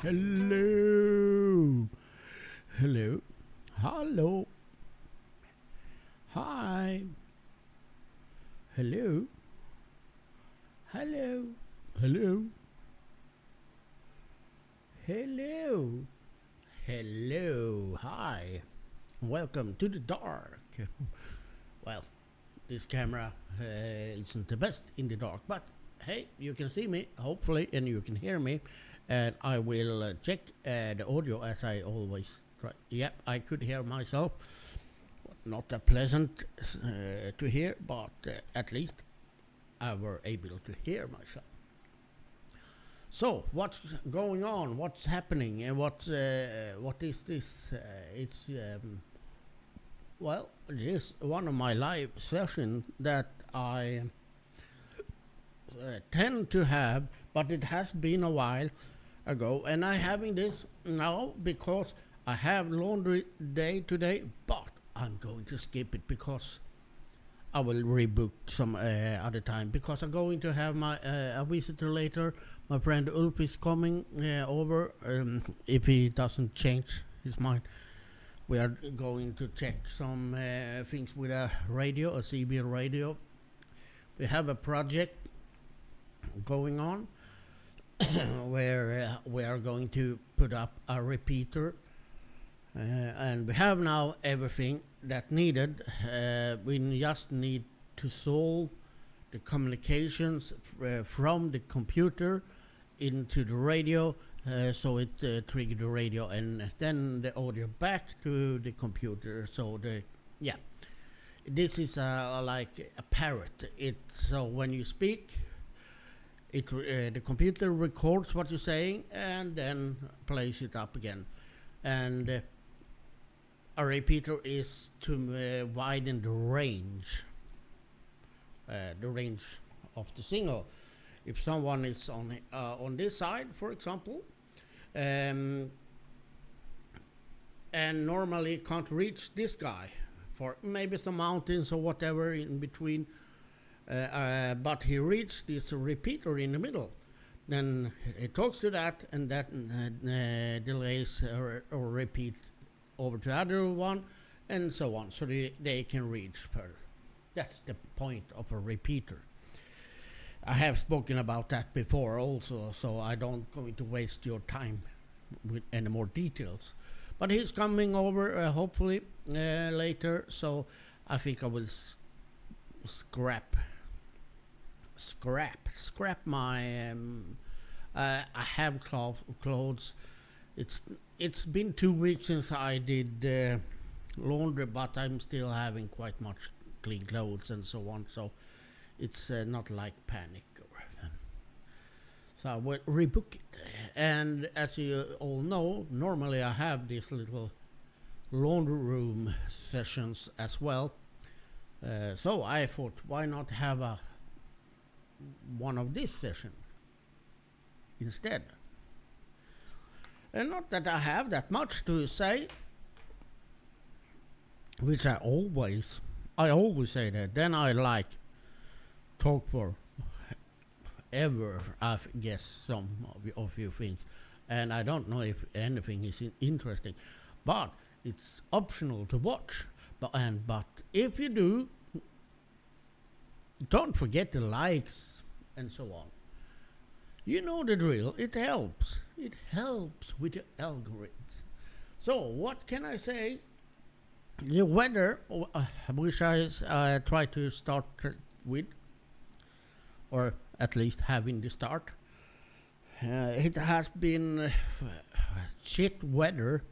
Hello. Hello. Hello. Hi. Hello. Hello. Hello. Hello. Hello. Hi. Welcome to the dark. Well, this camera isn't the best in the dark, but hey, you can see me, hopefully, and you can hear me. And I will check the audio as I always try. Yep, I could hear myself. Not that pleasant to hear, but at least I were able to hear myself. So, what's going on? What's happening? And what is this? Well, it is one of my live sessions that I tend to have, but it has been a while ago, and I'm having this now because I have laundry day today, but I'm going to skip it because I will rebook some other time because I'm going to have my a visitor later. My friend Ulf is coming over if he doesn't change his mind. We are going to check some things with a radio, a CB radio. We have a project going on where we are going to put up a repeater, and we have now everything that needed. We just need to solve the communications from the computer into the radio, so it triggered the radio and then the audio back to the computer. So this is like a parrot. So when you speak, the computer records what you're saying and then plays it up again. And a repeater is to widen the range of the signal. If someone is on this side, for example, and normally can't reach this guy for maybe some mountains or whatever in between, but he reached this repeater in the middle, then it talks to that, and that delays or repeat over to the other one, and so on, so they can reach further. That's the point of a repeater. I have spoken about that before also, so I don't going to waste your time with any more details. But he's coming over hopefully later, so I think I will scrap my I have clothes. It's been 2 weeks since I did laundry, but I'm still having quite much clean clothes and so on, so it's not like panic. So I will rebook it. And as you all know, normally I have these little laundry room sessions as well. So I thought, why not have one of these sessions instead? And not that I have that much to say, which I always say that. Then I like talk for ever, I guess, some of you things, and I don't know if anything is interesting, but it's optional to watch. But if you do, don't forget the likes and so on. You know the drill. It helps. It helps with the algorithms. So what can I say? The weather, which I try to start with, or at least having the start. It has been shit weather,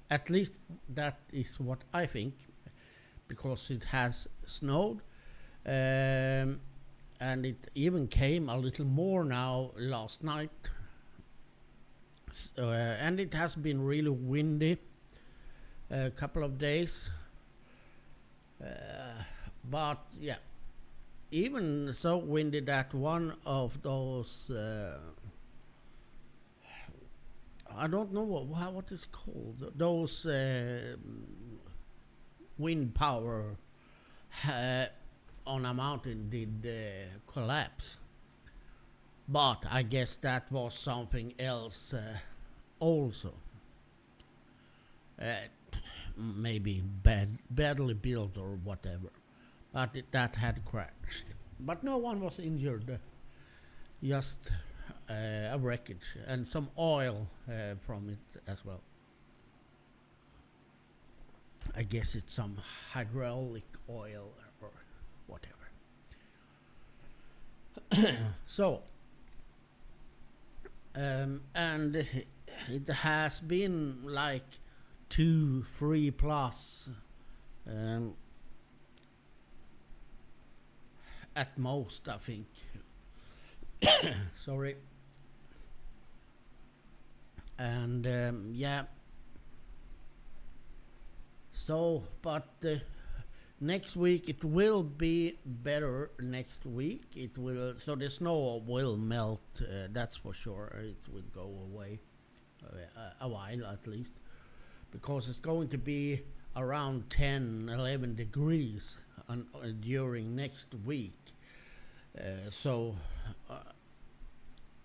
at least that is what I think, because it has snowed, and it even came a little more now last night, and it has been really windy a couple of days, but yeah, even so windy that one of those I don't know what it's called, those wind power on a mountain did collapse. But I guess that was something else also. Uh, Maybe badly built or whatever, but that had crashed. But no one was injured, just a wreckage and some oil from it as well. I guess it's some hydraulic oil or whatever. So, and it has been like 2, 3 plus um, at most, I think. Sorry. And yeah. So, but next week it will be better. Next week it will. So the snow will melt. That's for sure. It will go away a while at least, because it's going to be around 10, 11 degrees during next week. So,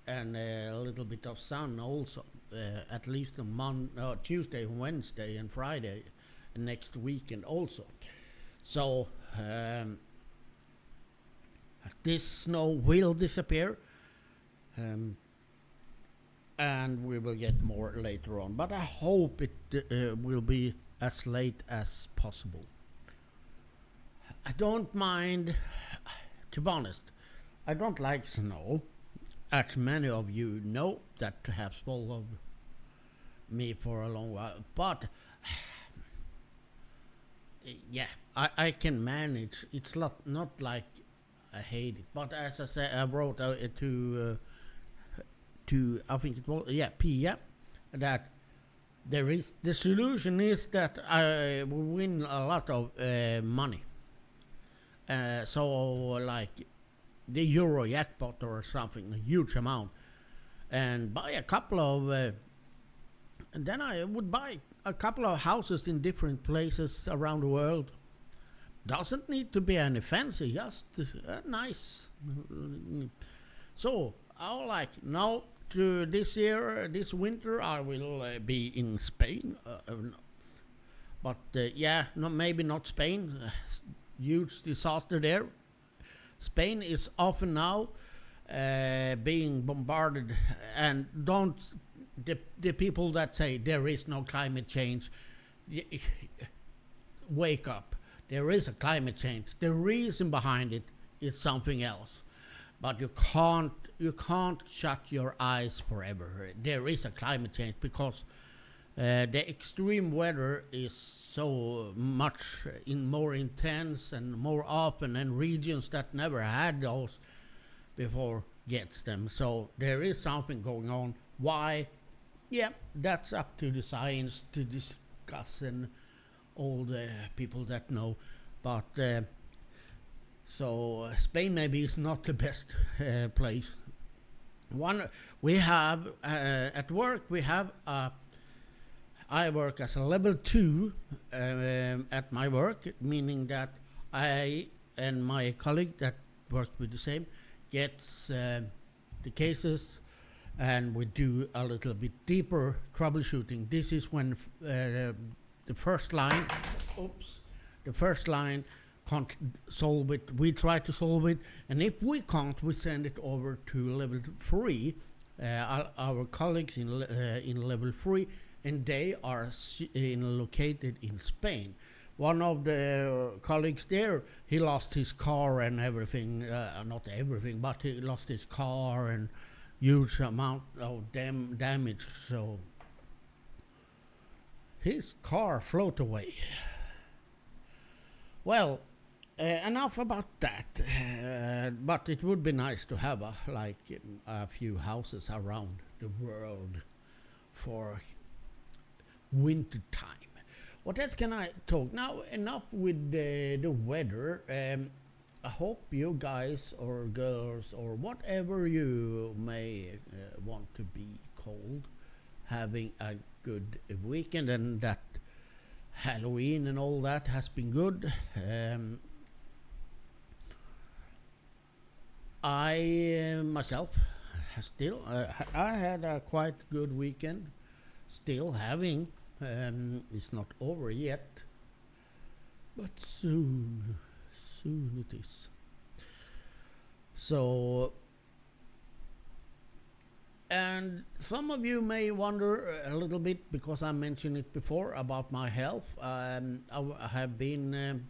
and a little bit of sun also, at least on Tuesday, Wednesday, and Friday next weekend also. So, this snow will disappear. And we will get more later on. But I hope it will be as late as possible. I don't mind, to be honest, I don't like snow, as many of you know that have followed me for a long while. But yeah, I can manage. It's not like I hate it. But as I said, I wrote to I think it was Pia, that the solution is that I will win a lot of money. So like the Euro jackpot or something, a huge amount, and buy a couple of. And then I would buy a couple of houses in different places around the world. Doesn't need to be any fancy, just nice. So I like now. This year, this winter, I will be in Spain. But yeah, maybe not Spain. Huge disaster there. Spain is often now being bombarded, and the people that say there is no climate change, wake up. There is a climate change. The reason behind it is something else. But you can't shut your eyes forever. There is a climate change because the extreme weather is so much more intense and more often, and regions that never had those before gets them. So there is something going on. Why? Yeah, that's up to the science to discuss and all the people that know. But so Spain maybe is not the best place. One we have at work. We have I work as a level 2 at my work, meaning that I and my colleague that works with the same gets the cases, and we do a little bit deeper troubleshooting. This is when the first line, the first line can't solve it. We try to solve it, and if we can't, we send it over to level 3. Our colleagues in level 3, and they are located in Spain. One of the colleagues there, he lost his car and everything. Not everything, but he lost his car and huge amount of damage. So his car float away. Well, enough about that. But it would be nice to have a few houses around the world for winter time. What else can I talk now? Enough with the weather. I hope you guys or girls or whatever you may want to be called, having a good weekend, and that Halloween and all that has been good. I myself still I had a quite good weekend. still having. It's not over yet, but soon it is. So, and some of you may wonder a little bit, because I mentioned it before, about my health. I have been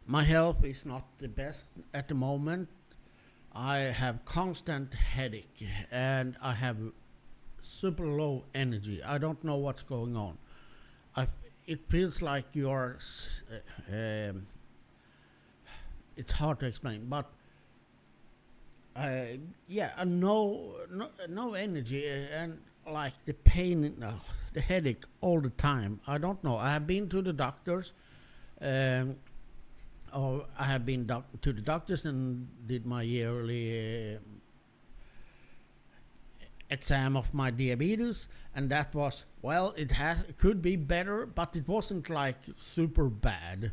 my health is not the best at the moment. I have constant headache and I have super low energy. I don't know what's going on. It feels like you are. It's hard to explain, but no energy, and like the pain, the headache all the time. I don't know. I have been to the doctors. Or I have been to the doctors and did my yearly exam of my diabetes, and that was, well, it could be better, but it wasn't like super bad.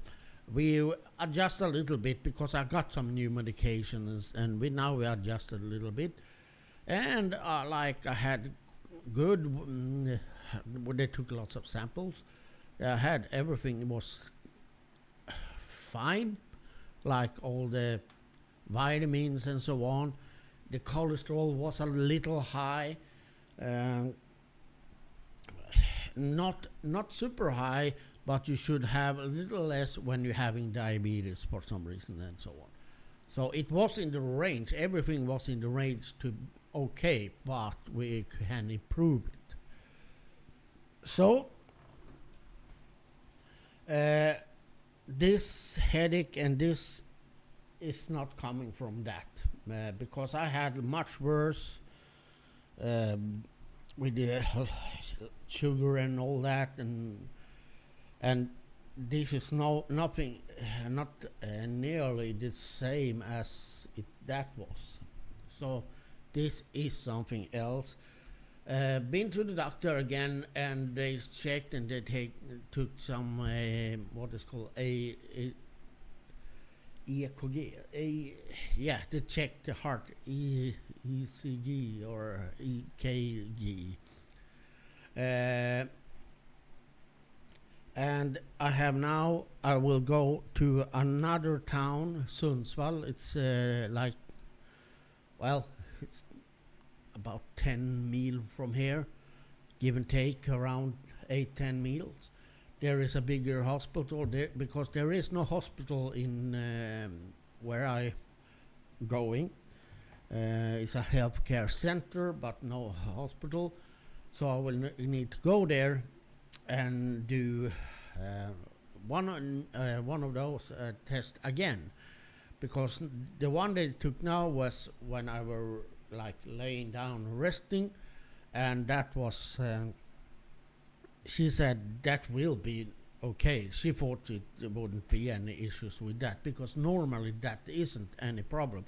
We adjust a little bit because I got some new medications, and now we adjust a little bit, and like I had good. They took lots of samples. I had everything was fine, like all the vitamins and so on. The cholesterol was a little high, not super high, but you should have a little less when you're having diabetes for some reason and so on. So it was in the range. Everything was in the range to okay, but we can improve it. So this headache and this is not coming from that, because I had much worse with the sugar and all that, and this is not nearly the same as that was. So this is something else. Been to the doctor again, and they checked, and they took some what is called a EKG. They checked the heart, ECG or EKG. And I will go to another town, Sundsvall. It's it's about 10 miles from here, give and take around 8-10 miles. There is a bigger hospital there, because there is no hospital in where I going. It's a healthcare center, but no hospital. So I will need to go there and do one of those tests again, because the one they took now was when I were like laying down resting, and that was she said that will be okay. She thought there wouldn't be any issues with that, because normally that isn't any problem.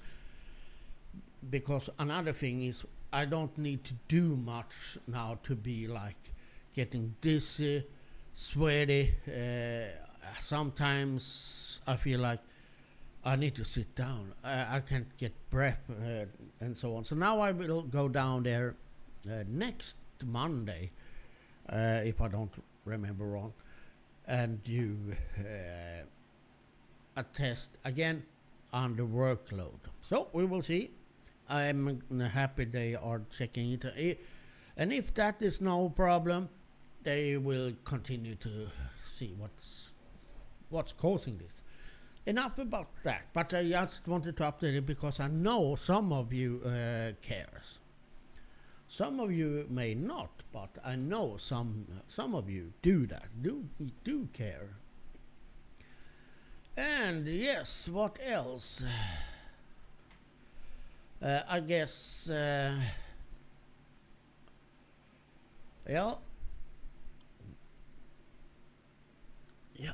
Because another thing is, I don't need to do much now to be like getting dizzy, sweaty. Sometimes I feel like I need to sit down. I can't get breath and so on. So now I will go down there next Monday, if I don't remember wrong, and do a test again under workload. So we will see. I'm happy they are checking it. And if that is no problem, they will continue to see what's causing this. Enough about that, but I just wanted to update it because I know some of you cares. Some of you may not, but I know some of you do that, do care. And yes, what else? I guess,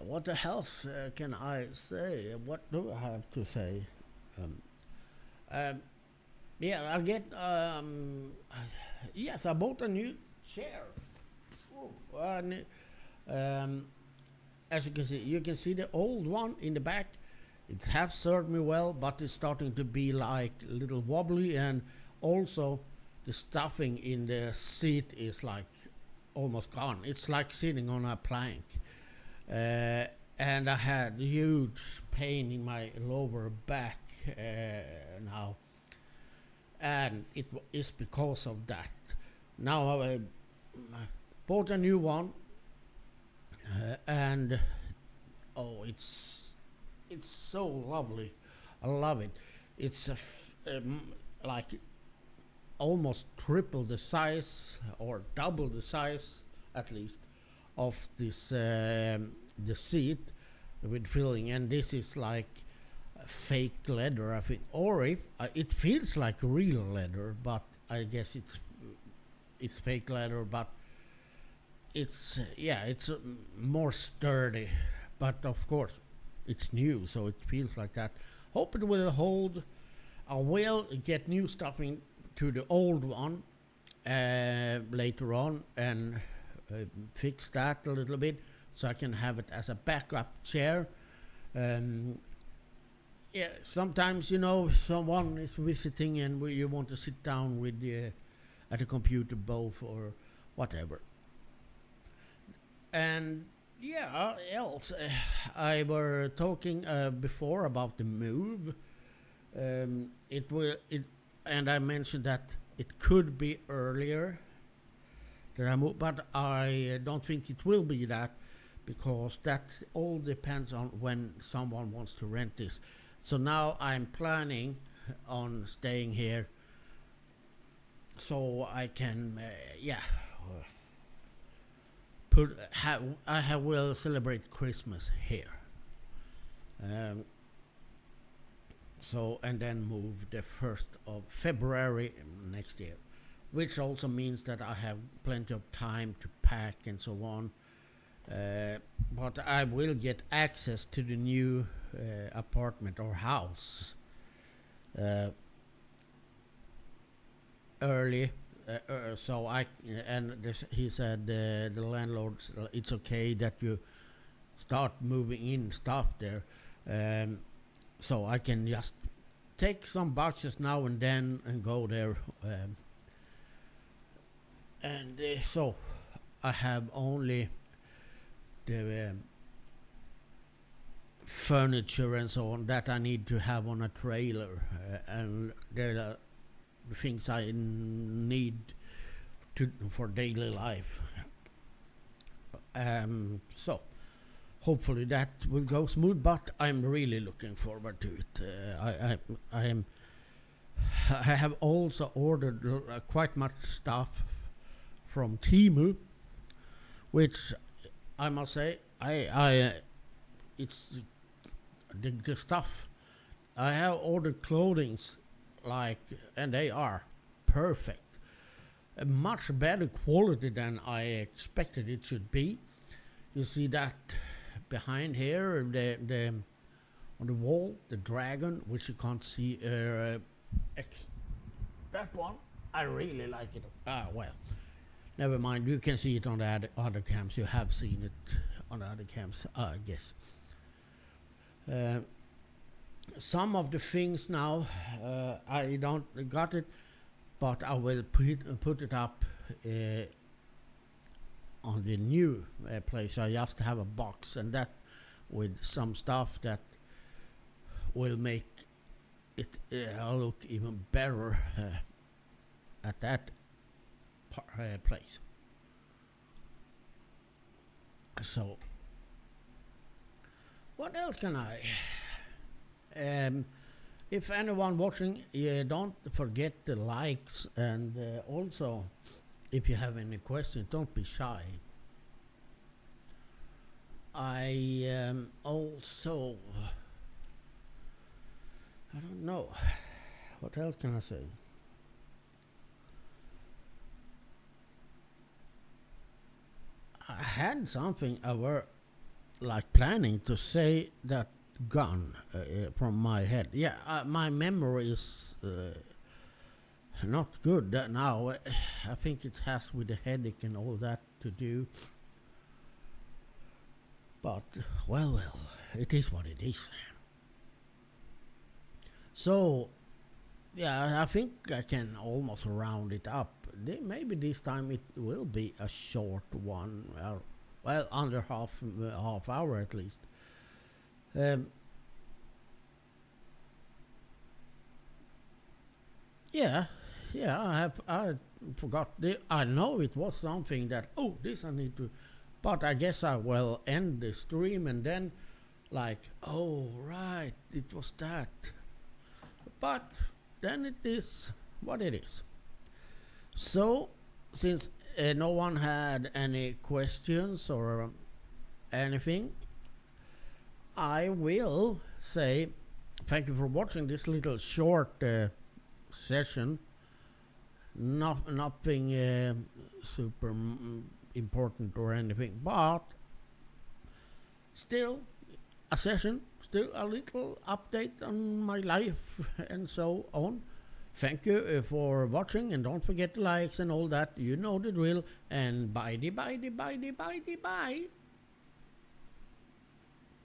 what else can I say? What do I have to say? I get, yes, I bought a new chair. As you can see the old one in the back. It has served me well, but it's starting to be like a little wobbly, and also the stuffing in the seat is like almost gone. It's like sitting on a plank. And I had huge pain in my lower back now, and it is because of that. Now I bought a new one, and oh, it's so lovely. I love it. It's like almost triple the size or double the size, at least, of this the seat with filling, and this is like fake leather, I think, or if it feels like real leather, but I guess it's fake leather, but it's it's more sturdy, but of course it's new, so it feels like that. Hope it will hold. I will get new stuffing to the old one later on and fix that a little bit so I can have it as a backup chair. Sometimes someone is visiting and you want to sit down with at a computer both or whatever. And else I were talking before about the move. And I mentioned that it could be earlier that I move, but I don't think it will be that, because that all depends on when someone wants to rent this. So now I'm planning on staying here so I can will celebrate Christmas here. So and then move the 1st of February next year, which also means that I have plenty of time to pack and so on. But I will get access to the new apartment or house early, so he said the landlord, it's okay that you start moving in stuff there, so I can just take some boxes now and then and go there, so I have only the furniture and so on that I need to have on a trailer, and there are things I need for daily life. So hopefully that will go smooth, but I'm really looking forward to it. I have also ordered quite much stuff from Temu, which I must say, it's the stuff. I have ordered clothings and they are perfect. A much better quality than I expected it should be. You see that behind here, the on the wall, the dragon, which you can't see. That one, I really like it. Well, never mind. You can see it on the other cams. You have seen it on the other cams, I guess. Some of the things now, I don't got it, but I will put it up on the new place. I just have a box, and that with some stuff that will make it look even better at that place. So what else can I? If anyone watching, don't forget the likes, and also if you have any questions, don't be shy. I also, I don't know, what else can I say? I had something I were like planning to say that gone from my head. My memory is not good now. I think it has with the headache and all that to do. But well, it is what it is. So Yeah, I think I can almost round it up. Maybe this time it will be a short one. Well, under half hour at least. Um, yeah, yeah. I forgot. I know it was something that. Oh, this I need to. But I guess I will end the stream and then, like, oh right, it was that. But then it is what it is. So, since no one had any questions or anything, I will say thank you for watching this little short session. Nothing super important or anything, but still a session, still a little update on my life and so on. Thank you for watching, and don't forget the likes and all that. You know the drill. And bye, bye, bye, bye, bye.